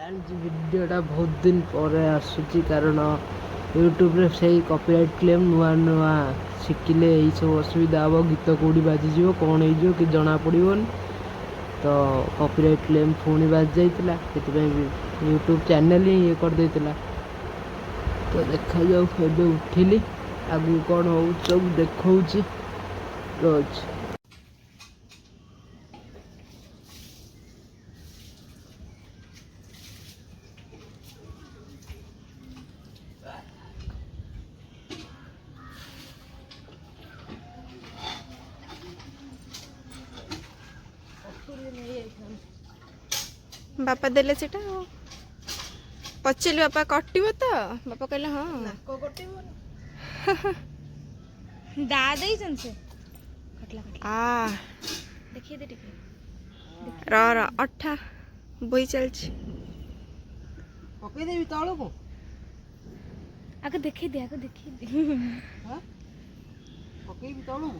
भिडियोटा बहुत दिन पर आसूची कारण यूट्यूब रे से कॉपीराइट क्लेम नुआ नुआ शिखिले यही सब असुविधा हम गीत कौटी बाजिज कौन हो कि जना पड़ोन तो कॉपीराइट क्लेम पुणी बाजि जाइला यूट्यूब चैनल ही ये कर देता तो देखा जाऊ एबे उठिली आगु कौन हो सब देखा रोज बापा देले सेटा पचेली बापा कटिबो तो बापा कहले हां नाको कटिबो दा दई जन से कटला कटला आ देखिए दे टिके र अठा बोई चल छी पकई देबी तळो को आगे देखिए दे हां पकई भी तळो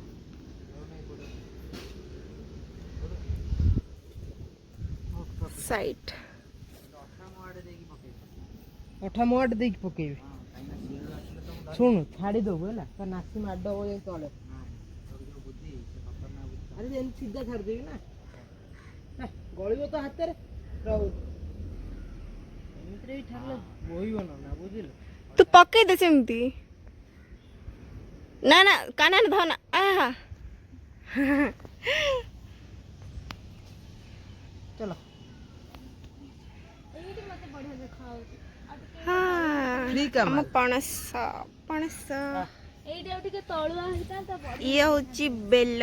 साइड अठा मोड देख पकेबी सुन छाड़ी दो है तो नासी मार दो ये तले अरे जेन सीधा छाड़ देबी ना गळिबो तो हाथ रे रहू एमित्रे भी छाड़ले बोइबो ना बुझिल तू पके दे सेमती ना ना काना न धना आहा चलो एटी मते बढ़िया देखाओ हाँ फ्री का हम माल। पणस पणस एटी टिके तळुआ हिता त ये होची बेल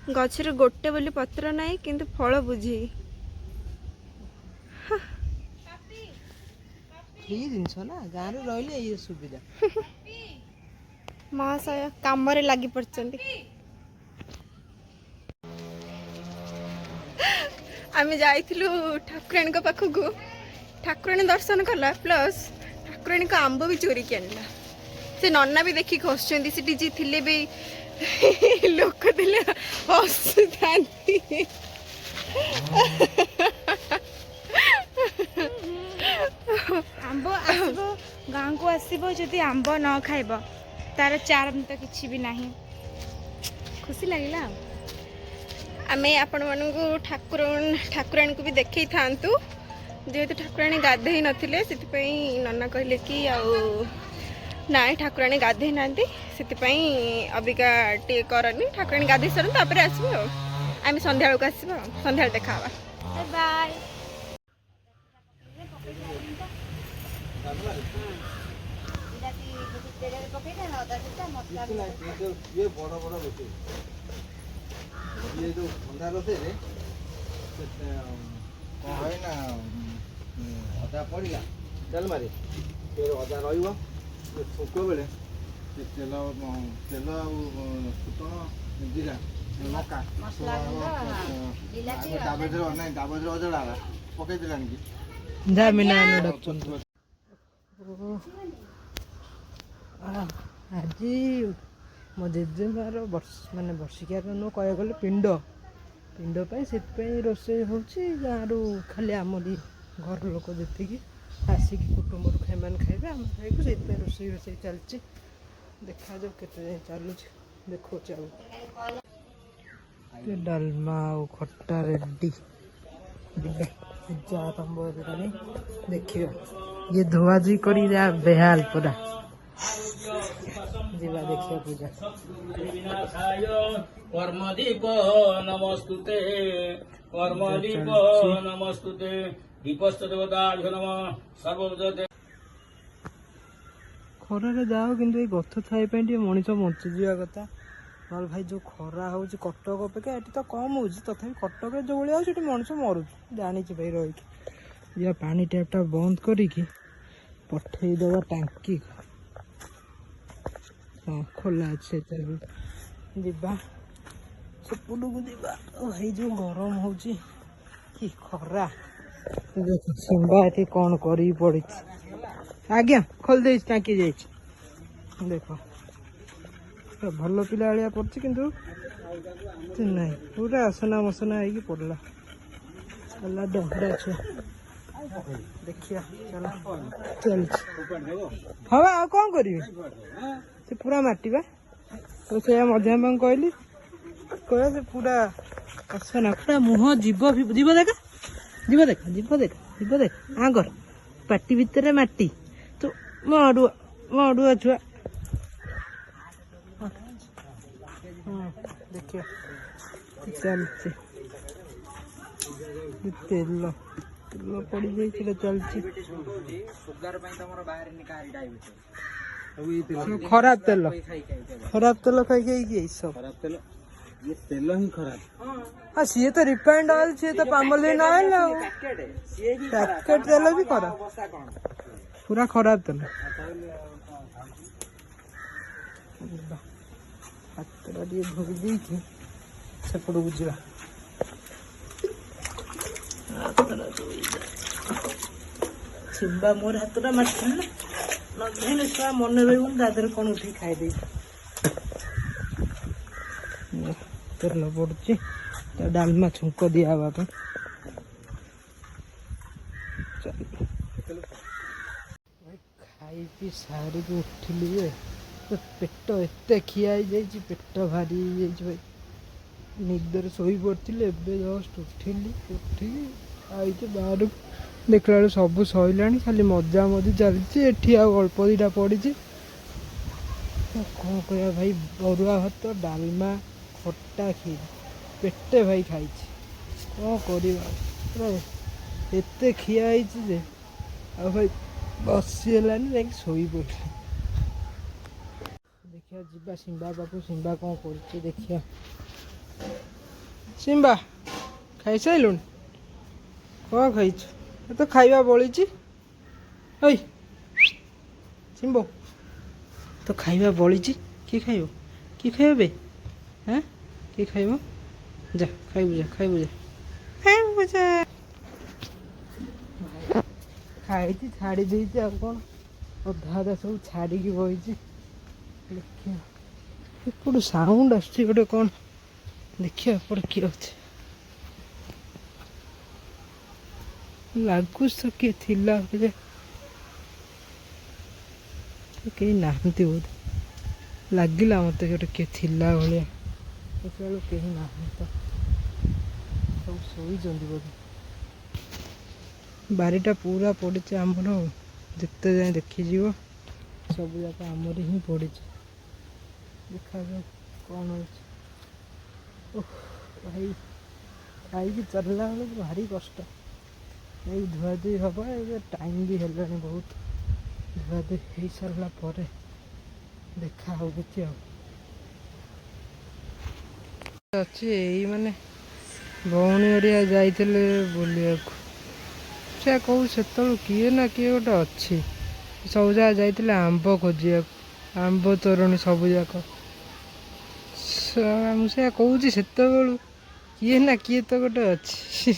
गछरे गोटे बोली पत्र नाही किंतु फल बुझी फ्री जिनस ना गाँव रे रहले ये सुविधा महाशय काम रे लागी पड़चंदी आमे जाइथिलु ठाकुराणी को पाखकु ठाकुराणी दर्शन कला प्लस ठाकुराणी को आंब भी चोरी के आनला से नन्ना भी देखी हसुचंदी सेठी जी थिले भी लोक दिले हसुथांती आंबो आसीबो गां को आसीबो जदी आंबो न खाइबो तार चार्म तो किछि भी नाही खुशी लागिला आमे आपण मानकु ठाकुराणी को भी देखई थांतु जेहेतु ठाकुराणी गाधे नथिले सेति पई नन्ना कहले कि आउ नाई ठाकुराणी गाधे नांती सेति पई अबिका टे करनी ठाकुराणी गाधे सरन तापर आसीबो आमे संध्या बेलको आसीबो संध्या देखावा बाय बाय ये बड़ा बड़ा रोटे ये जो ठंडा रोटे रे कौन है ना अदा पड़िला तेल मारे फिर अदा रहिबो फुको बेले तेल तेल फुटण जीरा लका मसला दाबेदर नहीं दाबेदर अजड़ा पकई दिलानी कि जा मिना डक्चन आज मो जेजेमार माने वर्षिकार नु कह गले पिंड पिंड से रोसे होची गाँव खाली आमरी घर लोक जी आसिक कुटुंब खाई खाइबे आम खाइबू से रोसे रोसे चलती देखा जाऊ के चलू देखो डालमा खट्टा रेडी पूजा आरंभ देखियो ये धुआधुई करी बेहाल पूरा जीवा देखियो पूजा कर्मदीप नमस्तुते कर्मदीप नमस्तुते दीपस्थ देवताभ्यो नमः सर्वभूते खरारे जाओ किंतु ये गछ छाई मनीष बंची जावा कथा ना भाई जो खरा हो कटक अपेक्षा ये तो कम हो तथा कटक जो भाई हो मनीष मरुच जानी भाई रही या पानी टैपटा बंद करिकी पठेदेवा टांकी हाँ खोला अच्छे जीवा सेपटू को जीवा भाई जो गरम हो खरा देख सिंबा ये कौन कर पड़ी आज्ञा खोल दे टाँकी जाइए देख भल पिला भाया पड़ी कि नहीं पूरा असना मसना है पड़ला ହେଲା ଡଙ୍ଗା ଛୁଆ ଦେଖିବା ଚାଲ ଚାଲିଛି। ହଁ ବା ଆଉ କ'ଣ କରିବି ସେ ପୁରା ମାଟି ବା ସେଇଆ ମଝିଆ ମାଙ୍କୁ କହିଲି କହିବା ସେ ପୁରା ଅସନା ପୁରା ମୁହଁ ଯିବ ଯିବ ଦେଖ ଯିବ ଦେଖ ଯିବ ଦେଖ ଯିବ ଦେଖ ଆଙ୍କର ପାଟି ଭିତରେ ମାଟି ତୁ ମଡୁଆ ଛୁଆ। ହଁ ଦେଖିବା ଚାଲିଛି ତେଲ ତେଲ ପଡ଼ିଯାଇଛି ଚାଲିଛି ଖରାପ ତେଲ ଖାଇ ଖାଇକି ଏଇସବୁ ତେଲ ହିଁ ଖରାପ। ହଁ ସିଏ ତ ରିଫାଇଣ୍ଡ ଅଏଲ ସିଏ ତ ପାମୋଲିନ ଅଏଲ ଆଉ ପ୍ୟାକେଟ ତେଲ ବି ଖରାପ ପୁରା ଖରାପ ତେଲ। ହାତଟା ଟିକେ ଧୋଇ ଦେଇକି ସେପଟକୁ ଯିବା। ସିମ୍ବା ମୋର ହାତଟା ମାରିଥିଲି ନା ନ ଧୋଇଲେ ଛୁଆ ମନେ ରହିବନି ତା ଦେହରେ କ'ଣ ଉଠିକି ଖାଇଦେଇଛି। ତେଲ ପଡୁଛି ତା ଡାଲମା ଛୁଙ୍କ ଦିଆ ହେବା ପାଇଁ। ଖାଇ ପିଇ ସାରିକି ଉଠିଲି ଯେ ପେଟ ଏତେ ଖିଆ ହେଇଯାଇଛି ପେଟ ଭାରି ହେଇଯାଇଛି ଭାଇ। ନିଦରେ ଶୋଇ ପଡ଼ିଥିଲି ଏବେ ଜଷ୍ଟ ଉଠିଲି ଉଠିକି ଆଇଛି ବାହାରକୁ ଦେଖିଲା ବେଳକୁ ସବୁ ସରିଲାଣି ଖାଲି ମଜାମଜି ଚାଲିଛି। ଏଠି ଆଉ ଅଳ୍ପ ଦିଟା ପଡ଼ିଛି କ'ଣ କରିବା ଭାଇ ଅରୁଆ ଭାତ ଡାଲମା ଖଟା କ୍ଷୀର ପେଟେ ଭାଇ ଖାଇଛି କ'ଣ କରିବା ପୁରା ଏତେ ଖିଆ ହେଇଛି ଯେ ଆଉ ଭାଇ ବସି ହେଲାନି ଯାଇକି ଶୋଇପଡ଼ିଲି। ଦେଖିବା ଯିବା ସିମ୍ବା ପାଖକୁ ସିମ୍ବା କ'ଣ କରୁଛି ଦେଖିବା। ସିମ୍ବା ଖାଇସାରିଲୁଣି କ'ଣ ଖାଇଛୁ ଏ ତ ଖାଇବା ବଳିଛି ହଇ ସିମ୍ବ ତ ଖାଇବା ବଳିଛି କିଏ ଖାଇବ ବେ ହଁ କିଏ ଖାଇବ ଯା ଖାଇବୁ ଯା ଖାଇବୁ ଯା ଖାଇଛି ଛାଡ଼ି ଦେଇଛି ଆଉ କ'ଣ ଅଧା ଅଧା ସବୁ ଛାଡ଼ିକି ବଇଛି। ଦେଖିବା ଏପଟୁ ସାଉଣ୍ଡ ଆସୁଛି ଗୋଟେ କ'ଣ ଦେଖିବା ଏପଟେ କିଏ ଅଛି ଲାଗୁଛି ତ କିଏ ଥିଲା ଯେ କେହି ନାହାନ୍ତି ବୋଧେ ଲାଗିଲା ମୋତେ ଗୋଟେ କିଏ ଥିଲା ଭଳିଆ ଦେଖିଲା କେହି ନାହାନ୍ତି ତ ସବୁ ଶୋଇଛନ୍ତି ବୋଧେ। ବାରିଟା ପୁରା ପଡ଼ିଛି ଆମର ଯେତେ ଯାଏଁ ଦେଖିଯିବ ସବୁ ଯାକ ଆମରି ହିଁ ପଡ଼ିଛି ଦେଖାଯାଉ କ'ଣ ହେଉଛି। ଭାଇ ଖାଇକି ଚାଲିଲା ବେଳକୁ ଭାରି କଷ୍ଟ ଏଇ ଧୁଆଧୁଇ ହେବ ଏବେ ଟାଇମ୍ ବି ହେଲାଣି ବହୁତ ଧୁଆଧୁଇ ହେଇସାରିଲା ପରେ ଦେଖା ହେଉଛି ଆଉ ଅଛି ଏଇ ମାନେ ଭଉଣୀ ହେରିକା ଯାଇଥିଲେ ବୁଲିବାକୁ ସେ କହୁ ସେତେବେଳୁ କିଏ ନା କିଏ ଗୋଟେ ଅଛି ସବୁ ଯାକ ଯାଇଥିଲେ ଆମ୍ବ ଖୋଜିବାକୁ ଆମ୍ବ ତୋରଣୀ ସବୁ ଯାକ ମୁଁ ସେୟା କହୁଛି ସେତେବେଳୁ କିଏ ନା କିଏ ତ ଗୋଟେ ଅଛି।